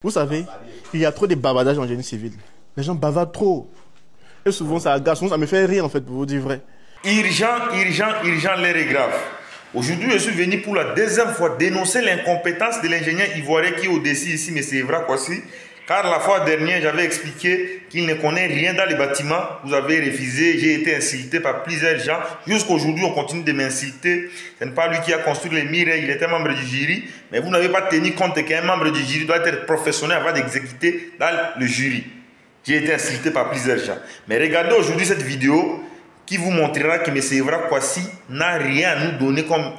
Vous savez, il y a trop de bavardage en génie civil. Les gens bavardent trop. Et souvent, ça agace. Ça me fait rire, en fait, pour vous dire vrai. Urgent, l'heure est grave. Aujourd'hui, je suis venu pour la deuxième fois dénoncer l'incompétence de l'ingénieur ivoirien qui est au-dessus ici, M. Evra Kwasi. Car la fois dernière, j'avais expliqué qu'il ne connaît rien dans les bâtiments. Vous avez refusé, j'ai été insulté par plusieurs gens. Jusqu'aujourd'hui, on continue de m'insulter. Ce n'est pas lui qui a construit les murs, il était membre du jury. Mais vous n'avez pas tenu compte qu'un membre du jury doit être professionnel avant d'exécuter dans le jury. J'ai été insulté par plusieurs gens. Mais regardez aujourd'hui cette vidéo qui vous montrera que M. Evra Kwasi n'a rien à nous donner comme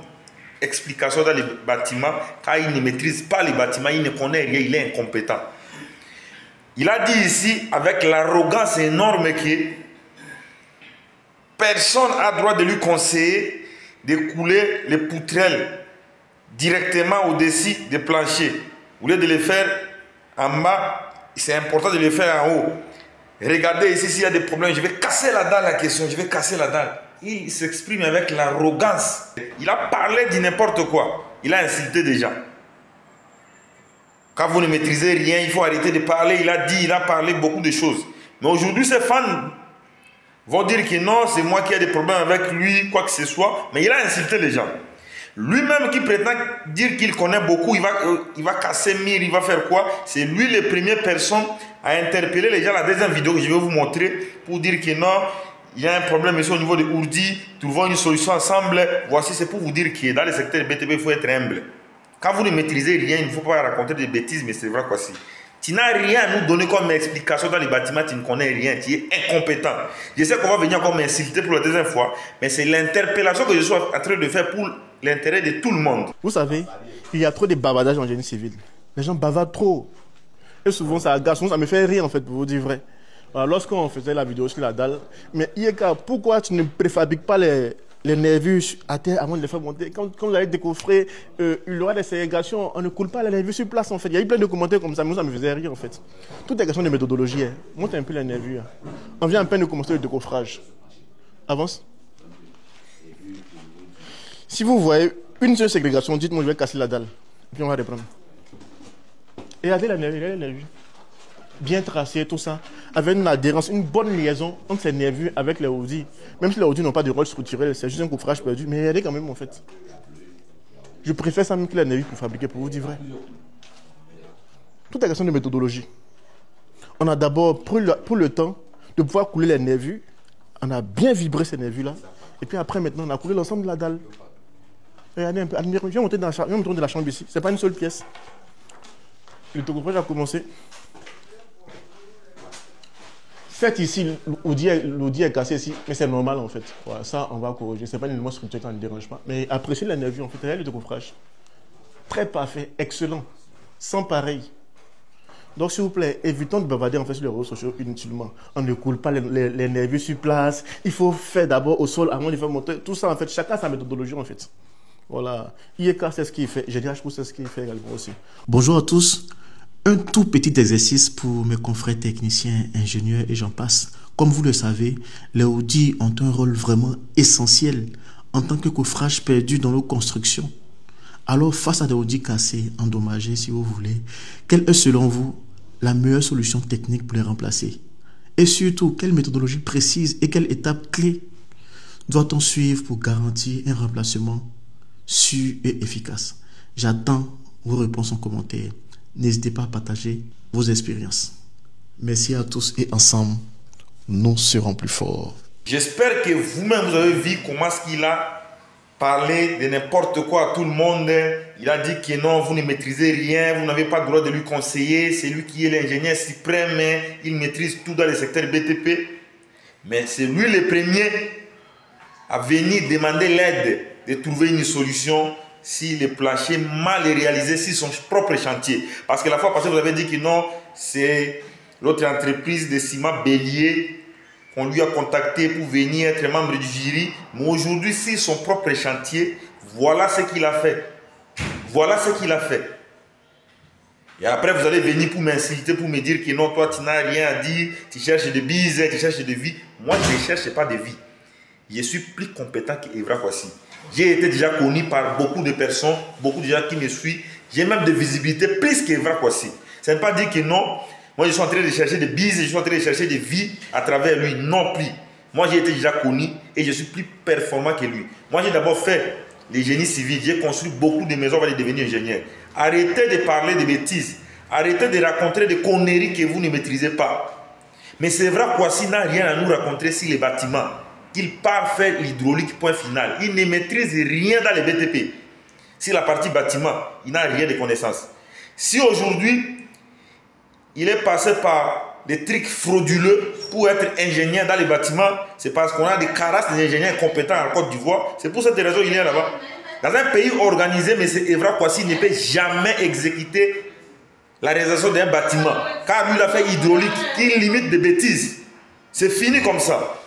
explication dans les bâtiments, car il ne maîtrise pas les bâtiments, il ne connaît rien, il est incompétent. Il a dit ici, avec l'arrogance énorme que personne n'a droit de lui conseiller de couler les poutrelles directement au-dessus des planchers. Au lieu de les faire en bas, c'est important de les faire en haut. Regardez ici s'il y a des problèmes, je vais casser la dalle la question, je vais casser la dalle. Il s'exprime avec l'arrogance. Il a parlé de n'importe quoi. Il a insulté des gens. Quand vous ne maîtrisez rien, il faut arrêter de parler. Il a parlé beaucoup de choses. Mais aujourd'hui, ses fans vont dire que non, c'est moi qui ai des problèmes avec lui, quoi que ce soit. Mais il a insulté les gens. Lui-même qui prétend dire qu'il connaît beaucoup, il va casser mire, il va faire quoi? C'est lui la première personne à interpeller les gens. La deuxième vidéo que je vais vous montrer pour dire que non, il y a un problème ici au niveau de Ourdi, trouvons une solution ensemble. Voici, c'est pour vous dire que dans le secteur BTP, il faut être humble. Quand vous ne maîtrisez rien, il ne faut pas raconter des bêtises, mais c'est vrai quoi si. Tu n'as rien à nous donner comme explication dans les bâtiments, tu ne connais rien, tu es incompétent. Je sais qu'on va venir encore m'insulter pour la deuxième fois, mais c'est l'interpellation que je suis en train de faire pour l'intérêt de tout le monde. Vous savez, il y a trop de bavardage en génie civil. Les gens bavardent trop. Et souvent, ça agace. Ça me fait rire, en fait, pour vous dire vrai. Lorsqu'on faisait la vidéo sur la dalle, mais Ieka, pourquoi tu ne préfabriques pas les nervures à terre avant de les faire monter? Quand vous allez décoffrer, il y aura des ségrégations, on ne coule pas les nervures sur place en fait. Il y a eu plein de commentaires comme ça, mais ça me faisait rire en fait. Tout est question de méthodologie. Hein. Monte un peu les nervures. On vient à peine de commencer le décoffrage. Avance. Si vous voyez une seule ségrégation, dites-moi, je vais casser la dalle. Puis on va reprendre. Et regardez les nervures. Bien tracé, tout ça, avec une adhérence, une bonne liaison entre ces nervures avec les Audi. Même si les Audi n'ont pas de rôle structurel, c'est juste un coffrage perdu, mais regardez quand même en fait. Je préfère ça même que les nervures pour fabriquer, pour vous dire vrai. Tout est question de méthodologie. On a d'abord pris le temps de pouvoir couler les nervures, on a bien vibré ces nervures-là, et puis après maintenant on a coulé l'ensemble de la dalle. Regardez un peu, admirez, je vais monter de la chambre ici, c'est pas une seule pièce. Le décoffrage a commencé. Certes, ici, l'audi est cassé ici, mais c'est normal en fait. Voilà, ça, on va corriger. Ce n'est pas un élément structurel, ça ne dérange pas. Mais appréciez la nervure, en fait. Regardez le décoffrage. Très parfait, excellent, sans pareil. Donc, s'il vous plaît, évitons de bavarder en fait sur les réseaux sociaux inutilement. On ne coule pas les nervures sur place. Il faut faire d'abord au sol avant de faire monter. Tout ça, en fait, chacun a sa méthodologie en fait. Voilà. IEK, c'est ce qu'il fait. GDH, c'est ce qu'il fait également aussi. Bonjour à tous. Un tout petit exercice pour mes confrères techniciens, ingénieurs et j'en passe. Comme vous le savez, les Audi ont un rôle vraiment essentiel en tant que coffrage perdu dans nos constructions. Alors, face à des Audi cassés, endommagés si vous voulez, quelle est selon vous la meilleure solution technique pour les remplacer? Et surtout, quelle méthodologie précise et quelle étape clé doit-on suivre pour garantir un remplacement sûr et efficace? J'attends vos réponses en commentaire. N'hésitez pas à partager vos expériences. Merci à tous et ensemble, nous serons plus forts. J'espère que vous-même, vous avez vu comment est-ce qu'il a parlé de n'importe quoi à tout le monde. Il a dit que non, vous ne maîtrisez rien, vous n'avez pas le droit de lui conseiller. C'est lui qui est l'ingénieur suprême, il maîtrise tout dans le secteur BTP. Mais c'est lui le premier à venir demander l'aide de trouver une solution si le plancher mal réalisé, si son propre chantier. Parce que la fois passée, vous avez dit que non, c'est l'autre entreprise de ciment Bélier qu'on lui a contacté pour venir être membre du jury. Mais aujourd'hui, c'est son propre chantier. Voilà ce qu'il a fait. Voilà ce qu'il a fait. Et après, vous allez venir pour m'insulter, pour me dire que non, toi, tu n'as rien à dire, tu cherches de bise, tu cherches de vie. Moi, je ne cherche pas de vie. Je suis plus compétent qu'Evra Kwasi. J'ai été déjà connu par beaucoup de personnes, beaucoup de gens qui me suivent. J'ai même de visibilité plus qu'Evra Kwasi. Ça ne veut pas dire que non, moi je suis en train de chercher des bises, je suis en train de chercher des vies à travers lui. Non plus. Moi j'ai été déjà connu et je suis plus performant que lui. Moi j'ai d'abord fait les génies civils, j'ai construit beaucoup de maisons avant de devenir ingénieur. Arrêtez de parler de bêtises, arrêtez de raconter des conneries que vous ne maîtrisez pas. Mais c'est vrai qu'Ouassi n'a rien à nous raconter sur les bâtiments. Il part faire l'hydraulique, point final. Il ne maîtrise rien dans les BTP. Sur la partie bâtiment, il n'a rien de connaissance. Si aujourd'hui, il est passé par des trucs frauduleux pour être ingénieur dans les bâtiments, c'est parce qu'on a des carasses d'ingénieurs compétents en Côte d'Ivoire. C'est pour cette raison qu'il est là-bas. Dans un pays organisé, M. Evra Kwasi ne peut jamais exécuter la réalisation d'un bâtiment. Car lui, il a fait hydraulique, il limite des bêtises. C'est fini comme ça.